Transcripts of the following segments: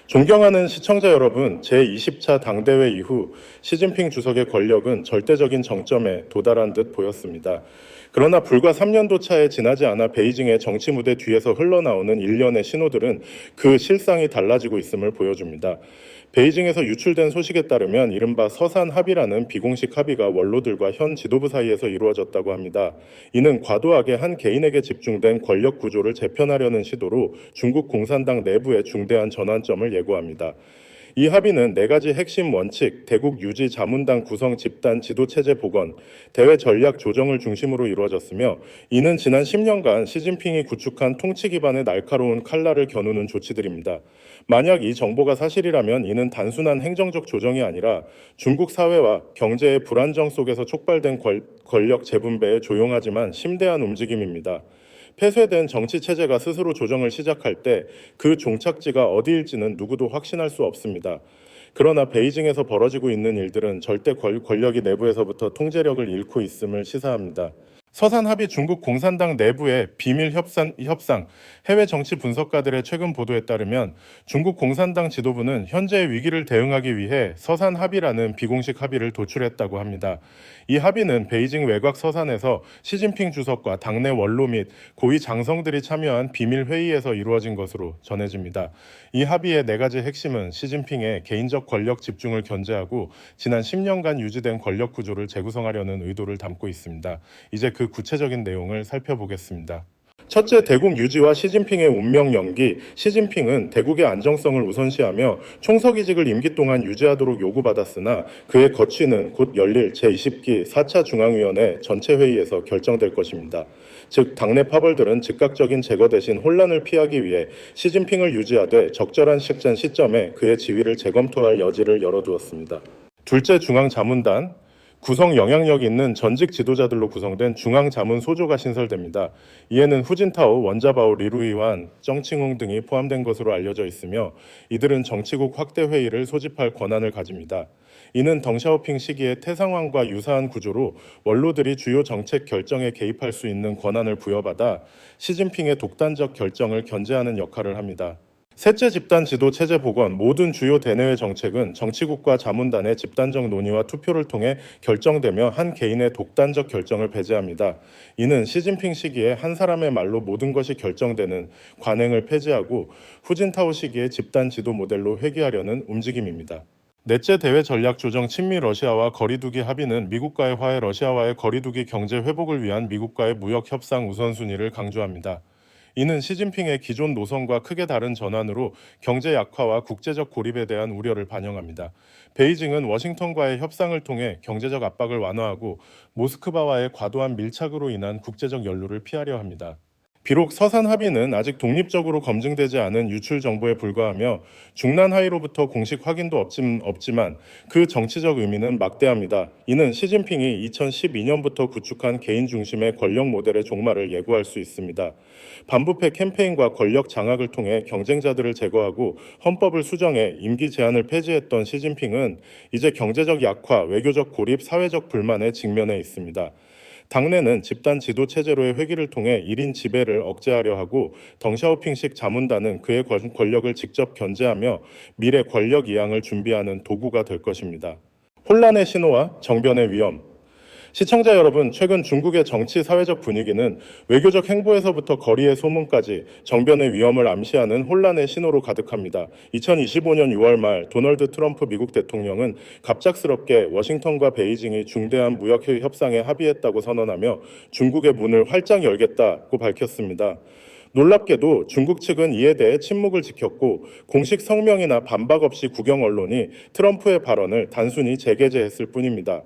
존경하는 시청자 여러분, 제20차 당대회 이후 시진핑 주석의 권력은 절대적인 정점에 도달한 듯 보였습니다. 그러나 불과 3년도 차에 지나지 않아 베이징의 정치 무대 뒤에서 흘러나오는 일련의 신호들은 그 실상이 달라지고 있음을 보여줍니다. 베이징에서 유출된 소식에 따르면 이른바 서산 합의라는 비공식 합의가 원로들과 현 지도부 사이에서 이루어졌다고 합니다. 이는 과도하게 한 개인에게 집중된 권력 구조를 재편하려는 시도로 중국 공산당 내부의 중대한 전환점을 예고합니다. 이 합의는 네 가지 핵심 원칙, 대국 유지 자문당 구성 집단 지도체제 복원, 대외 전략 조정을 중심으로 이루어졌으며 이는 지난 10년간 시진핑이 구축한 통치 기반의 날카로운 칼날을 겨누는 조치들입니다. 만약 이 정보가 사실이라면 이는 단순한 행정적 조정이 아니라 중국 사회와 경제의 불안정 속에서 촉발된 권력 재분배의 조용하지만 심대한 움직임입니다. 폐쇄된 정치 체제가 스스로 조정을 시작할 때 그 종착지가 어디일지는 누구도 확신할 수 없습니다. 그러나 베이징에서 벌어지고 있는 일들은 절대 권력이 내부에서부터 통제력을 잃고 있음을 시사합니다. 서산 합의 중국 공산당 내부의 비밀 협상, 해외 정치 분석가들의 최근 보도에 따르면 중국 공산당 지도부는 현재의 위기를 대응하기 위해 서산 합의라는 비공식 합의를 도출했다고 합니다. 이 합의는 베이징 외곽 서산에서 시진핑 주석과 당내 원로 및 고위 장성들이 참여한 비밀 회의에서 이루어진 것으로 전해집니다. 이 합의의 네 가지 핵심은 시진핑의 개인적 권력 집중을 견제하고 지난 10년간 유지된 권력 구조를 재구성하려는 의도를 담고 있습니다. 이제 그 구체적인 내용을 살펴보겠습니다. 첫째, 대국 유지와 시진핑의 운명 연기. 시진핑은 대국의 안정성을 우선시하며 총서기직을 임기 동안 유지하도록 요구받았으나 그의 거취는 곧 열릴 제20기 4차 중앙위원회 전체 회의에서 결정될 것입니다. 즉 당내 파벌들은 즉각적인 제거 대신 혼란을 피하기 위해 시진핑을 유지하되 적절한 시점에 그의 지위를 재검토할 여지를 열어두었습니다. 둘째, 중앙자문단. 구성 영향력 있는 전직 지도자들로 구성된 중앙자문소조가 신설됩니다. 이에는 후진타오, 원자바오, 리루이완, 정칭홍 등이 포함된 것으로 알려져 있으며 이들은 정치국 확대 회의를 소집할 권한을 가집니다. 이는 덩샤오핑 시기의 태상황과 유사한 구조로 원로들이 주요 정책 결정에 개입할 수 있는 권한을 부여받아 시진핑의 독단적 결정을 견제하는 역할을 합니다. 셋째, 집단 지도 체제 복원. 모든 주요 대내외 정책은 정치국과 자문단의 집단적 논의와 투표를 통해 결정되며 한 개인의 독단적 결정을 배제합니다. 이는 시진핑 시기에 한 사람의 말로 모든 것이 결정되는 관행을 폐지하고 후진타오 시기의 집단 지도 모델로 회귀하려는 움직임입니다. 넷째, 대외 전략 조정. 친미 러시아와 거리두기 합의는 미국과의 화해, 러시아와의 거리두기 경제 회복을 위한 미국과의 무역 협상 우선순위를 강조합니다. 이는 시진핑의 기존 노선과 크게 다른 전환으로 경제 약화와 국제적 고립에 대한 우려를 반영합니다. 베이징은 워싱턴과의 협상을 통해 경제적 압박을 완화하고 모스크바와의 과도한 밀착으로 인한 국제적 연루를 피하려 합니다. 비록 서산 합의는 아직 독립적으로 검증되지 않은 유출 정보에 불과하며 중난 하위로부터 공식 확인도 없지만 그 정치적 의미는 막대합니다. 이는 시진핑이 2012년부터 구축한 개인 중심의 권력 모델의 종말을 예고할 수 있습니다. 반부패 캠페인과 권력 장악을 통해 경쟁자들을 제거하고 헌법을 수정해 임기 제한을 폐지했던 시진핑은 이제 경제적 약화, 외교적 고립, 사회적 불만에 직면해 있습니다. 당내는 집단 지도 체제로의 회귀를 통해 1인 지배를 억제하려 하고 덩샤오핑식 자문단은 그의 권력을 직접 견제하며 미래 권력 이양을 준비하는 도구가 될 것입니다. 혼란의 신호와 정변의 위험. 시청자 여러분, 최근 중국의 정치 사회적 분위기는 외교적 행보에서부터 거리의 소문까지 정변의 위험을 암시하는 혼란의 신호로 가득합니다. 2025년 6월 말 도널드 트럼프 미국 대통령은 갑작스럽게 워싱턴과 베이징이 중대한 무역 협상에 합의했다고 선언하며 중국의 문을 활짝 열겠다고 밝혔습니다. 놀랍게도 중국 측은 이에 대해 침묵을 지켰고 공식 성명이나 반박 없이 국영 언론이 트럼프의 발언을 단순히 재게재했을 뿐입니다.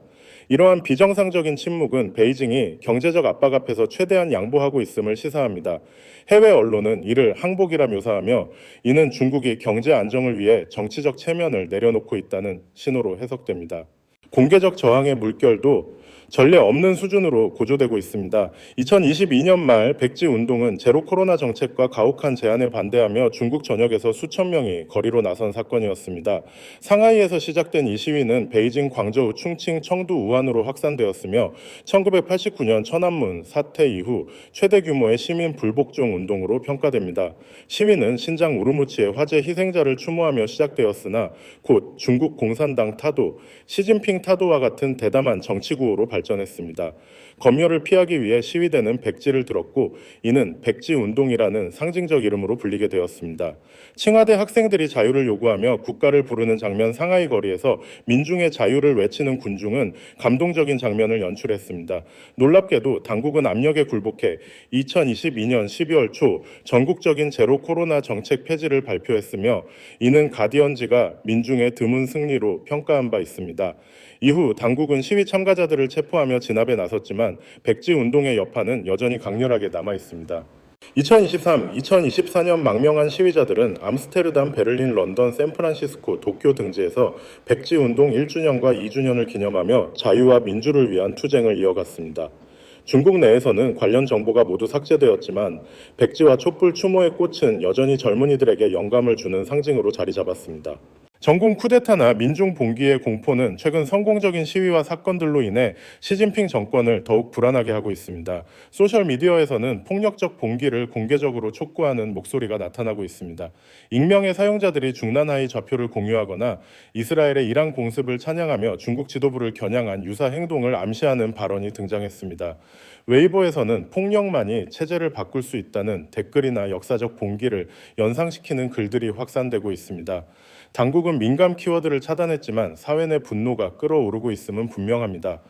이러한 비정상적인 침묵은 베이징이 경제적 압박 앞에서 최대한 양보하고 있음을 시사합니다. 해외 언론은 이를 항복이라 묘사하며 이는 중국이 경제 안정을 위해 정치적 체면을 내려놓고 있다는 신호로 해석됩니다. 공개적 저항의 물결도 전례 없는 수준으로 고조되고 있습니다. 2022년 말 백지 운동은 제로 코로나 정책과 가혹한 제한에 반대하며 중국 전역에서 수천 명이 거리로 나선 사건이었습니다. 상하이에서 시작된 이 시위는 베이징, 광저우, 충칭, 청두, 우한으로 확산되었으며 1989년 천안문 사태 이후 최대 규모의 시민 불복종 운동으로 평가됩니다. 시위는 신장 우르무치의 화재 희생자를 추모하며 시작되었으나 곧 중국 공산당 타도, 시진핑 타도와 같은 대담한 정치 구호로 발전했습니다. 검열을 피하기 위해 시위대는 백지를 들었고 이는 백지 운동이라는 상징적 이름으로 불리게 되었습니다. 칭화대 학생들이 자유를 요구하며 국가를 부르는 장면 상하이 거리에서 민중의 자유를 외치는 군중은 감동적인 장면을 연출했습니다. 놀랍게도 당국은 압력에 굴복해 2022년 12월 초 전국적인 제로 코로나 정책 폐지를 발표했으며 이는 가디언지가 민중의 드문 승리로 평가한 바 있습니다. 이후 당국은 시위 참가자들을 체포하며 진압에 나섰지만 백지 운동의 여파는 여전히 강렬하게 남아 있습니다. 2024년 망명한 시위자들은 암스테르담, 베를린, 런던, 샌프란시스코, 도쿄 등지에서 백지 운동 1주년과 2주년을 기념하며 자유와 민주를 위한 투쟁을 이어갔습니다. 중국 내에서는 관련 정보가 모두 삭제되었지만 백지와 촛불 추모의 꽃은 여전히 젊은이들에게 영감을 주는 상징으로 자리 잡았습니다. 전공 쿠데타나 민중 봉기의 공포는 최근 성공적인 시위와 사건들로 인해 시진핑 정권을 더욱 불안하게 하고 있습니다. 소셜미디어에서는 폭력적 봉기를 공개적으로 촉구하는 목소리가 나타나고 있습니다. 익명의 사용자들이 중난하이 좌표를 공유하거나 이스라엘의 이란 공습을 찬양하며 중국 지도부를 겨냥한 유사 행동을 암시하는 발언이 등장했습니다. 웨이보에서는 폭력만이 체제를 바꿀 수 있다는 댓글이나 역사적 봉기를 연상시키는 글들이 확산되고 있습니다. 당국은 민감 키워드를 차단했지만 사회 내 분노가 끓어오르고 있음은 분명합니다.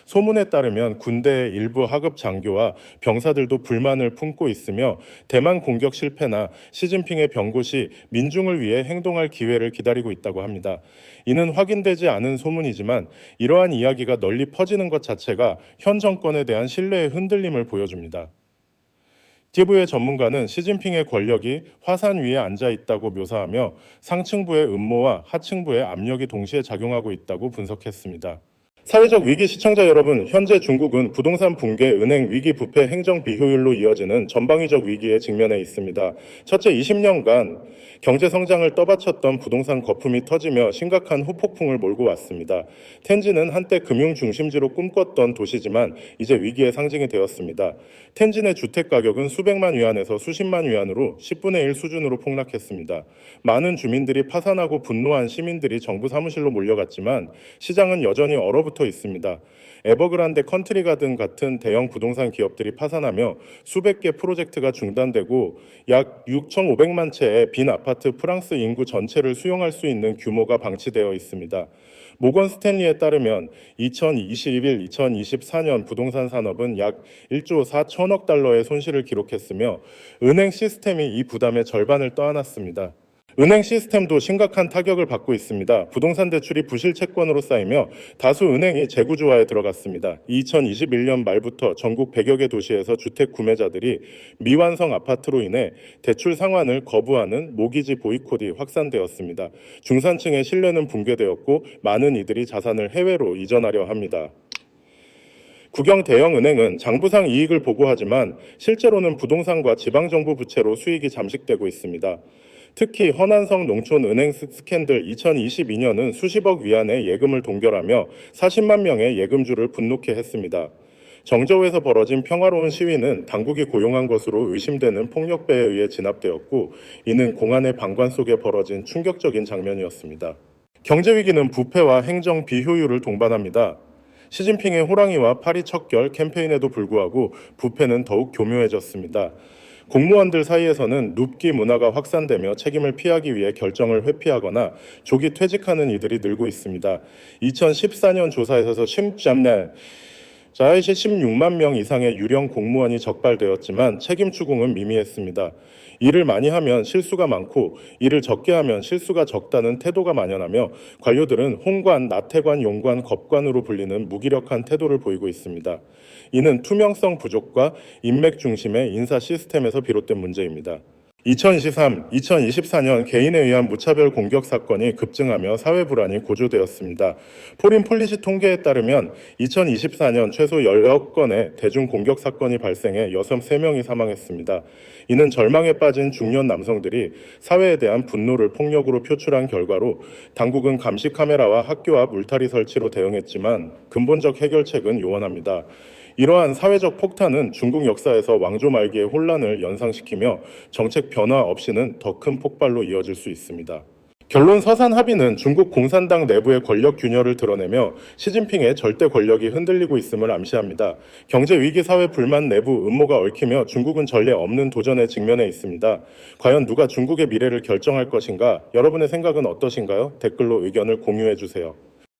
소문에 따르면 군대의 일부 하급 장교와 병사들도 불만을 품고 있으며 대만 공격 실패나 시진핑의 병고 시 민중을 위해 행동할 기회를 기다리고 있다고 합니다. 이는 확인되지 않은 소문이지만 이러한 이야기가 널리 퍼지는 것 자체가 현 정권에 대한 신뢰의 흔들림을 보여줍니다. 기부의 전문가는 시진핑의 권력이 화산 위에 앉아 있다고 묘사하며 상층부의 음모와 하층부의 압력이 동시에 작용하고 있다고 분석했습니다. 사회적 위기 시청자 여러분, 현재 중국은 부동산 붕괴, 은행 위기 부패, 행정 비효율로 이어지는 전방위적 위기에 직면해 있습니다. 첫째 20년간 경제 성장을 떠받쳤던 부동산 거품이 터지며 심각한 후폭풍을 몰고 왔습니다. 텐진은 한때 금융 중심지로 꿈꿨던 도시지만 이제 위기의 상징이 되었습니다. 텐진의 주택 가격은 수백만 위안에서 수십만 위안으로 10분의 1 수준으로 폭락했습니다. 많은 주민들이 파산하고 분노한 시민들이 정부 사무실로 몰려갔지만 시장은 여전히 얼어붙어 있습니다. 에버그란데 컨트리가든 같은 대형 부동산 기업들이 파산하며 수백 개 프로젝트가 중단되고 약 6,500만 채의 빈 아파트 프랑스 인구 전체를 수용할 수 있는 규모가 방치되어 있습니다. 모건 스탠리에 따르면 2021-2024년 부동산 산업은 약 1조 4천억 달러의 손실을 기록했으며 은행 시스템이 이 부담의 절반을 떠안았습니다. 은행 시스템도 심각한 타격을 받고 있습니다. 부동산 대출이 부실 채권으로 쌓이며 다수 은행이 재구조화에 들어갔습니다. 2021년 말부터 전국 100여 개 도시에서 주택 구매자들이 미완성 아파트로 인해 대출 상환을 거부하는 모기지 보이콧이 확산되었습니다. 중산층의 신뢰는 붕괴되었고 많은 이들이 자산을 해외로 이전하려 합니다. 국영 대형은행은 장부상 이익을 보고하지만 실제로는 부동산과 지방정부 부채로 수익이 잠식되고 있습니다. 특히 허난성 농촌은행 스캔들 2022년은 수십억 위안의 예금을 동결하며 40만 명의 예금주를 분노케 했습니다. 정저우에서 벌어진 평화로운 시위는 당국이 고용한 것으로 의심되는 폭력배에 의해 진압되었고 이는 공안의 방관 속에 벌어진 충격적인 장면이었습니다. 경제위기는 부패와 행정 비효율을 동반합니다. 시진핑의 호랑이와 파리 척결 캠페인에도 불구하고 부패는 더욱 교묘해졌습니다. 공무원들 사이에서는 눕기 문화가 확산되며 책임을 피하기 위해 결정을 회피하거나 조기 퇴직하는 이들이 늘고 있습니다. 2014년 조사에서 16만 명 이상의 유령 공무원이 적발되었지만 책임 추궁은 미미했습니다. 일을 많이 하면 실수가 많고 일을 적게 하면 실수가 적다는 태도가 만연하며 관료들은 홍관, 나태관, 용관, 겁관으로 불리는 무기력한 태도를 보이고 있습니다. 이는 투명성 부족과 인맥 중심의 인사 시스템에서 비롯된 문제입니다. 2023, 2024년 개인에 의한 무차별 공격 사건이 급증하며 사회 불안이 고조되었습니다. 포린 폴리시 통계에 따르면 2024년 최소 10건의 대중 공격 사건이 발생해 여성 3명이 사망했습니다. 이는 절망에 빠진 중년 남성들이 사회에 대한 분노를 폭력으로 표출한 결과로 당국은 감시 카메라와 학교 앞 울타리 설치로 대응했지만 근본적 해결책은 요원합니다. 이러한 사회적 폭탄은 중국 역사에서 왕조 말기의 혼란을 연상시키며 정책 변화 없이는 더 큰 폭발로 이어질 수 있습니다. 결론 서산 합의는 중국 공산당 내부의 권력 균열을 드러내며 시진핑의 절대 권력이 흔들리고 있음을 암시합니다. 경제 위기, 사회 불만, 내부 음모가 얽히며 중국은 전례 없는 도전에 직면해 있습니다. 과연 누가 중국의 미래를 결정할 것인가? 여러분의 생각은 어떠신가요? 댓글로 의견을 공유해 주세요.